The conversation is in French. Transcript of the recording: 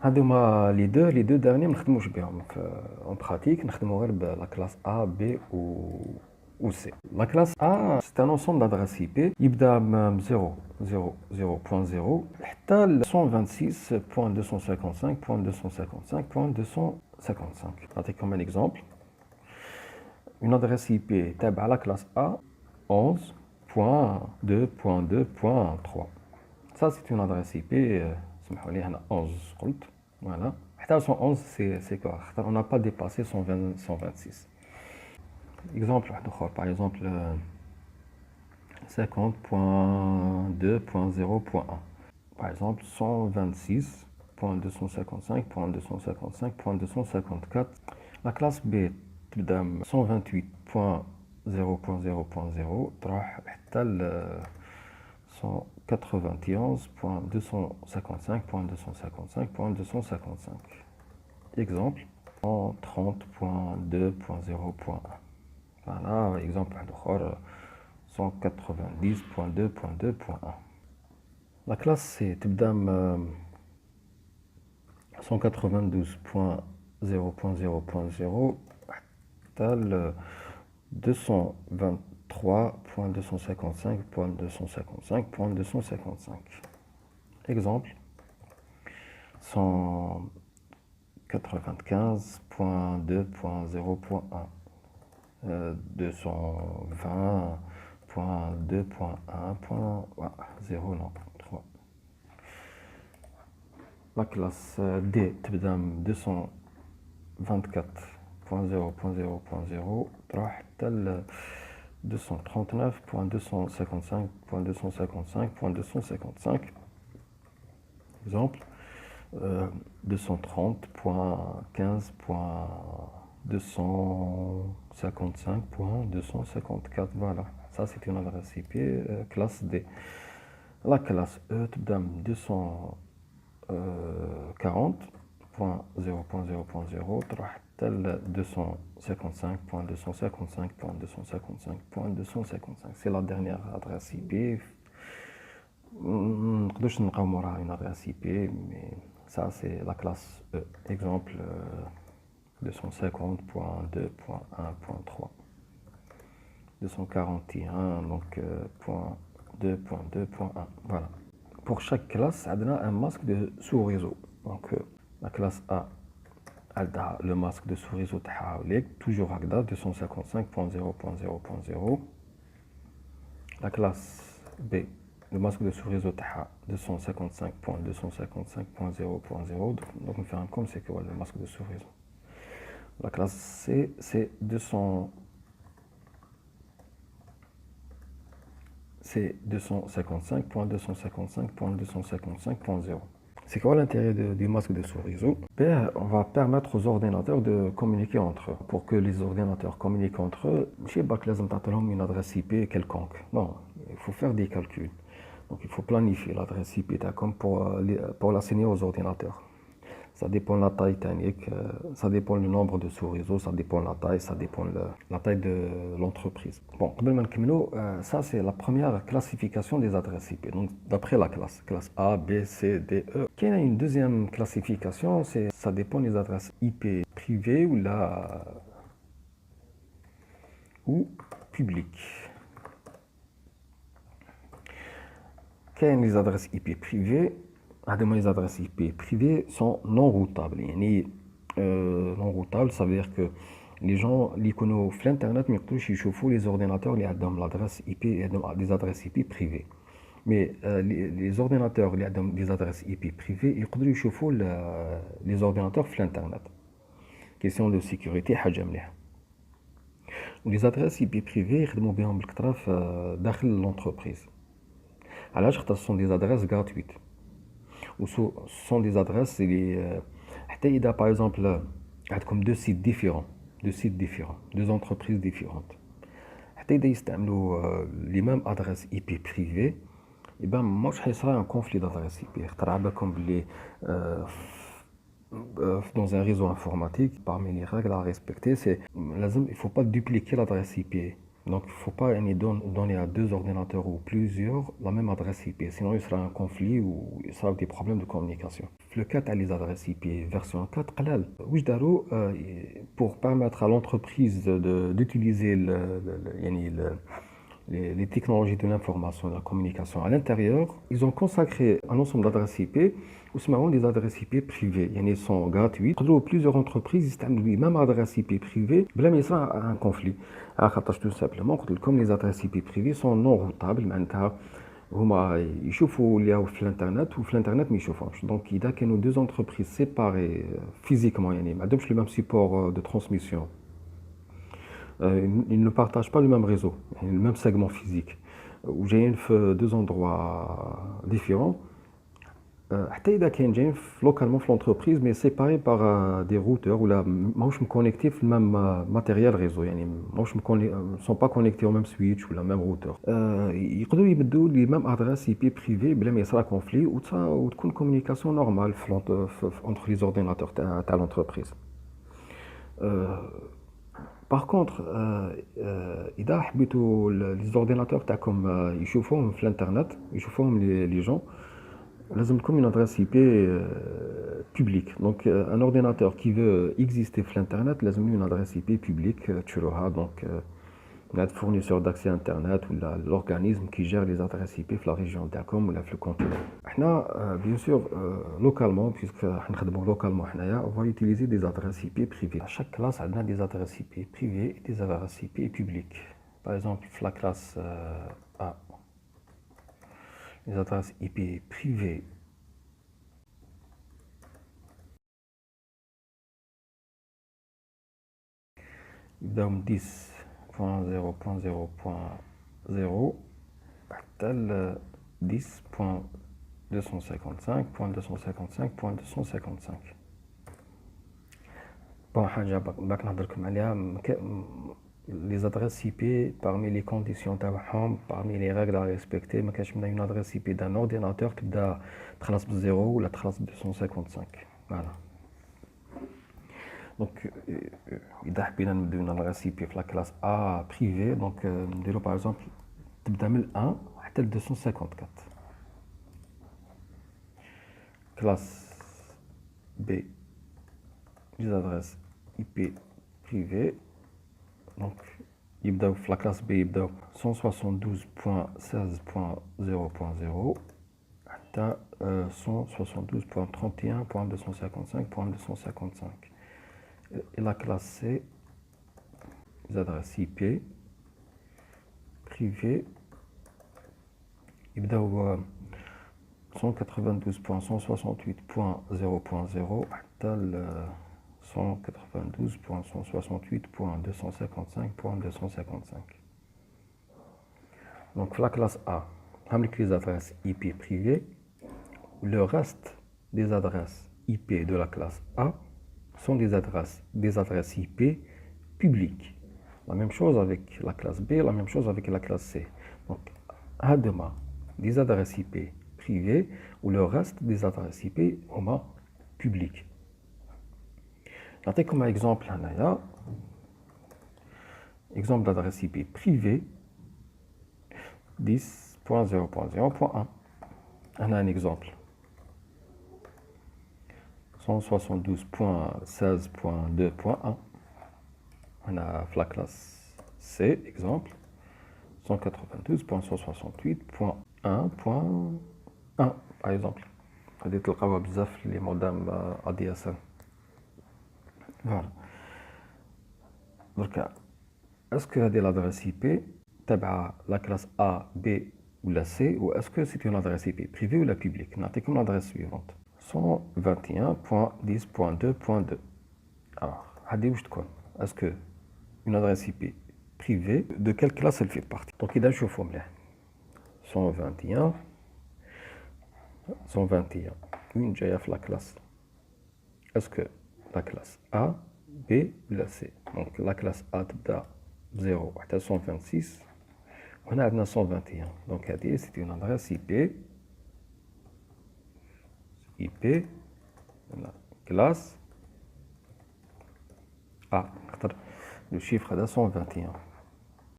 هادوما les deux derniers ما نخدموش بهم en pratique نخدمو غير la classe A, B ou C. La classe A c'est un ensemble d'adresses IP يبدا من 0.0 حتى ل 126.255.255.255. نعطيك comme un exemple. Une adresse IP تابعة la classe A 11.2.2.3. Ça c'est une adresse IP سمحوا لي هنا 11 قلت. Voilà. 111, c'est correct. On n'a pas dépassé 126. Exemple, par exemple, 50.2.0.1. Par exemple, 126.255.255.254. La classe B, 128.0.0.0 تروح حتى ل 191.255.255.255. Exemple, 130.2.0.1. Voilà, exemple, 190.2.2.1. La classe C, 192.0.0.0 حتى ل 223.255.255.255. Exemple, 195.2.0.1, 220.2.1.0, non, 3. La classe D, 224.0.0.0 تروح حتى ل 239.255.255.255. Exemple, 230.15.255.254. Voilà, ça c'est une adresse IP classe D. La classe E, 240.0.0.0 تروح حتى ل 255.255.255.255. C'est la dernière adresse IP. نقدرش نلقاو موراها une adresse IP, mais ça c'est la classe E. Exemple, 250.2.1.3. 241, donc point 2.2.1. Voilà. Pour chaque classe, on a un masque de sous-réseau. Donc la classe A, elle a le masque de sous-réseau toujours à 255.0.0.0. La classe B, le masque de sous-réseau 255.255.0.0. Donc on fait un comme c'est que le masque de sous-réseau. La classe C, c'est 255.255.255.0. C'est quoi l'intérêt du masque de sous-réseau? On va permettre aux ordinateurs de communiquer entre eux. Pour que les ordinateurs communiquent entre eux, je ne sais pas que les une adresse IP quelconque. Non, il faut faire des calculs. Donc il faut planifier l'adresse IP comme pour l'assigner aux ordinateurs. Ça dépend de la taille technique, ça dépend du nombre de sous-réseaux, ça dépend de la taille, ça dépend de la taille de l'entreprise. Bon, ça c'est la première classification des adresses IP, donc d'après la classe A, B, C, D, E. Il y a une deuxième classification, ça dépend des adresses IP privées ou publiques. Il y a les adresses IP privées. Les adresses IP privées sont non routables. Non routables, ça veut dire que les gens qui connaissent l'internet, mais les ordinateurs, ils ont l'adresse IP, des adresses IP privées. Mais les ordinateurs qui ont des adresses IP privées, ils peuvent les ordinateurs sur l'internet. Question de sécurité, les adresses IP privées, ils ont bien dans l'entreprise. Alors, ce sont des adresses gratuites. Ou ce sont des adresses, par exemple, comme deux sites différents, deux entreprises différentes. Ils ont les mêmes adresses IP privées, et ben moi je serai un conflit d'adresses IP. Comme dans un réseau informatique, parmi les règles à respecter, il ne faut pas dupliquer l'adresse IP Donc, il ne faut pas donner à deux ordinateurs ou plusieurs la même adresse IP. Sinon, il sera un conflit ou il sera des problèmes de communication. Le 4 a les adresses IP version 4. قلال. واش داروا pour permettre à l'entreprise d'utiliser les technologies de l'information et de la communication à l'intérieur, ils ont consacré un ensemble d'adresses IP ou c'est des adresses IP privées. Elles sont gratuites. Plusieurs entreprises utilisent les mêmes adresses IP privées, mais il y a un conflit. Tout simplement, comme les adresses IP privées sont non routables, هما يشوفوا اللي هو في الانترنت وفي الانترنت ما يشوفوش. Donc اذا كانوا deux entreprises séparées physiquement يعني ما عندهمش le même support de transmission, ils ne partagent pas le même réseau, le même segment physique, ou جايين في deux endroits différents. حتى إذا كان جايين localement في l'entreprise mais séparés par des routeurs ولا ماهوش connectés في le même matériel réseau يعني ماهوش sont pas connectés au même switch ou la même routeur. يقدروا يبدلوا les mêmes adresses IP privées بلا ما يصرى conflit وتكون communication normale entre les ordinateurs تاع l'entreprise. Par contre, إذا حبيتوا les ordinateurs تاعكم يشوفوهم في الانترنت يشوفوهم les gens, لازم تكون une adresse IP publique. Donc un ordinateur qui veut exister sur l'internet لازم une adresse IP publique تشروها. Donc le fournisseur d'accès internet ou l'organisme qui gère les adresses IP في la région تاعكم ولا في le continent. احنا bien sûr localement puisque نخدموا localement حنايا on va utiliser des adresses IP privées. À chaque classe عندنا des adresses IP privées et des adresses IP publiques. Par exemple la classe A, les adresses IP privées يبداو من 10.0.0.0 حتى ل 10.255.255.255. بون حاجة باك نهضر لكم عليها les adresses IP parmi les conditions تاعهم parmi les règles à respecter ما كاينش منها une adresse IP d'un ordinateur تبدا تخلص ب 0 ولا تخلص ب 255. Voilà. Donc, إذا حبينا نبداو une adresse IP في la classe A privée, donc نديرو par exemple تبدا من 1 حتى ل 254. Classe B, les adresses IP privées. Donc, يبداو في la classe B يبداو 172.16.0.0 حتى 172.31.255.255. Et la classe C, les adresses IP privées يبداو 192.168.0.0 حتى 192.168.255.255. Donc la classe A, avec les adresses IP privées, le reste des adresses IP de la classe A sont des adresses IP publiques. La même chose avec la classe B, la même chose avec la classe C. Donc, adema des adresses IP privées ou le reste des adresses IP publiques. Notez comme exemple, exemple d'adresse IP privée 10.0.0.1. On a un exemple. 172.16.2.1. On a la classe C, exemple. 192.168.1.1 par exemple. غادي تلقاوها بزاف لي مودام ADSL. Voilà. Donc, est-ce que هذه l'adresse IP تبع la classe A, B ou la C, ou est-ce que c'est une adresse IP privée ou la publique? نعطيكم l'adresse suivante. 121.10.2.2. Alors, هذه واش تكون? Est-ce que une adresse IP privée, de quelle classe elle fait partie? Donc, إذا نشوفوا مليح 121 وين جايه في la classe? Est-ce que la classe A, B ou la C? Donc la classe A تبدا 0 حتى 126 وهنا عندنا 121. Donc هذه c'est une adresse IP la classe A. Le chiffre هذا 121.